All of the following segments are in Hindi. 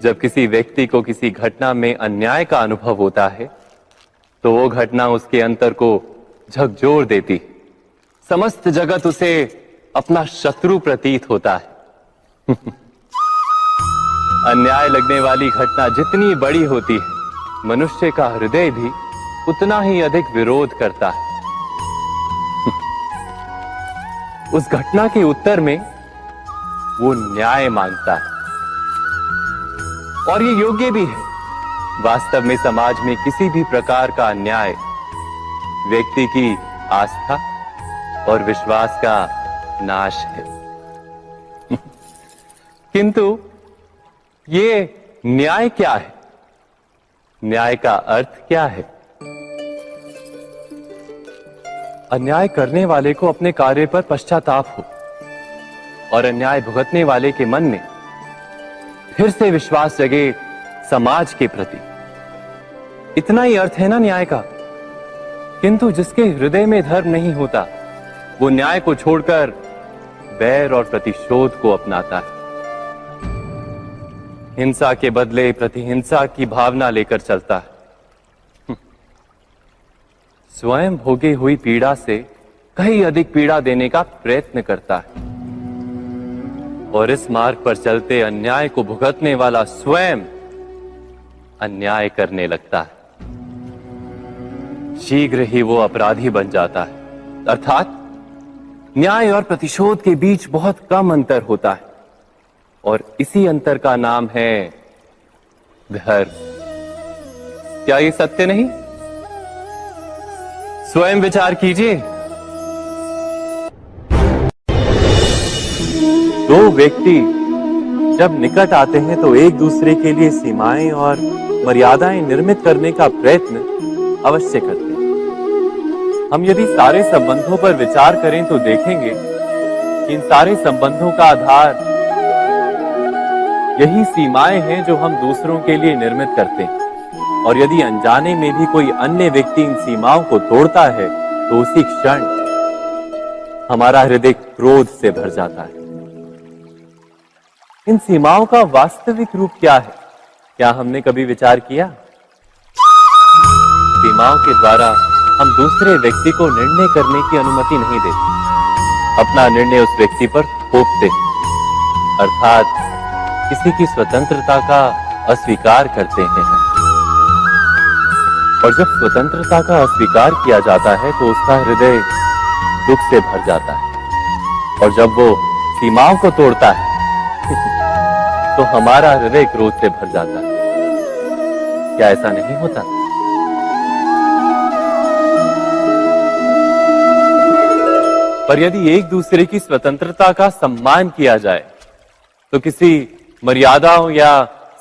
जब किसी व्यक्ति को किसी घटना में अन्याय का अनुभव होता है तो वो घटना उसके अंतर को झकझोर देती, समस्त जगत उसे अपना शत्रु प्रतीत होता है। अन्याय लगने वाली घटना जितनी बड़ी होती है, मनुष्य का हृदय भी उतना ही अधिक विरोध करता है। उस घटना के उत्तर में वो न्याय मांगता है, और ये योग्य भी है। वास्तव में समाज में किसी भी प्रकार का अन्याय व्यक्ति की आस्था और विश्वास का नाश है। किंतु ये न्याय क्या है? न्याय का अर्थ क्या है? अन्याय करने वाले को अपने कार्य पर पश्चाताप हो और अन्याय भुगतने वाले के मन में फिर से विश्वास जगे समाज के प्रति। इतना ही अर्थ है ना न्याय का। किंतु जिसके हृदय में धर्म नहीं होता, वो न्याय को छोड़कर बैर और प्रतिशोध को अपनाता है। हिंसा के बदले प्रतिहिंसा की भावना लेकर चलता है। स्वयं भोगी हुई पीड़ा से कहीं अधिक पीड़ा देने का प्रयत्न करता है, और इस मार्ग पर चलते अन्याय को भुगतने वाला स्वयं अन्याय करने लगता है। शीघ्र ही वो अपराधी बन जाता है। अर्थात न्याय और प्रतिशोध के बीच बहुत कम अंतर होता है, और इसी अंतर का नाम है धर्म। क्या ये सत्य नहीं? स्वयं विचार कीजिए। दो व्यक्ति जब निकट आते हैं तो एक दूसरे के लिए सीमाएं और मर्यादाएं निर्मित करने का प्रयत्न अवश्य करते हैं। हम यदि सारे संबंधों पर विचार करें तो देखेंगे कि इन सारे संबंधों का आधार यही सीमाएं हैं जो हम दूसरों के लिए निर्मित करते हैं, और यदि अनजाने में भी कोई अन्य व्यक्ति इन सीमाओं को तोड़ता है तो उसी क्षण हमारा हृदय क्रोध से भर जाता है। इन सीमाओं का वास्तविक रूप क्या है? क्या हमने कभी विचार किया? सीमाओं के द्वारा हम दूसरे व्यक्ति को निर्णय करने की अनुमति नहीं देते, अपना निर्णय उस व्यक्ति पर थोपते, अर्थात किसी की स्वतंत्रता का अस्वीकार करते हैं। और जब स्वतंत्रता का अस्वीकार किया जाता है तो उसका हृदय दुख से भर जाता है, और जब वो सीमाओं को तोड़ता है तो हमारा हृदय क्रोध से भर जाता है। क्या ऐसा नहीं होता? पर यदि एक दूसरे की स्वतंत्रता का सम्मान किया जाए तो किसी मर्यादाओं या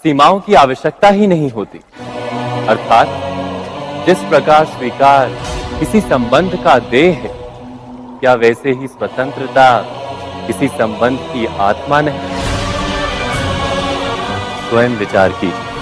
सीमाओं की आवश्यकता ही नहीं होती। अर्थात जिस प्रकार स्वीकार किसी संबंध का देह है, क्या वैसे ही स्वतंत्रता किसी संबंध की आत्मा नहीं? स्वयं विचार कीजिए।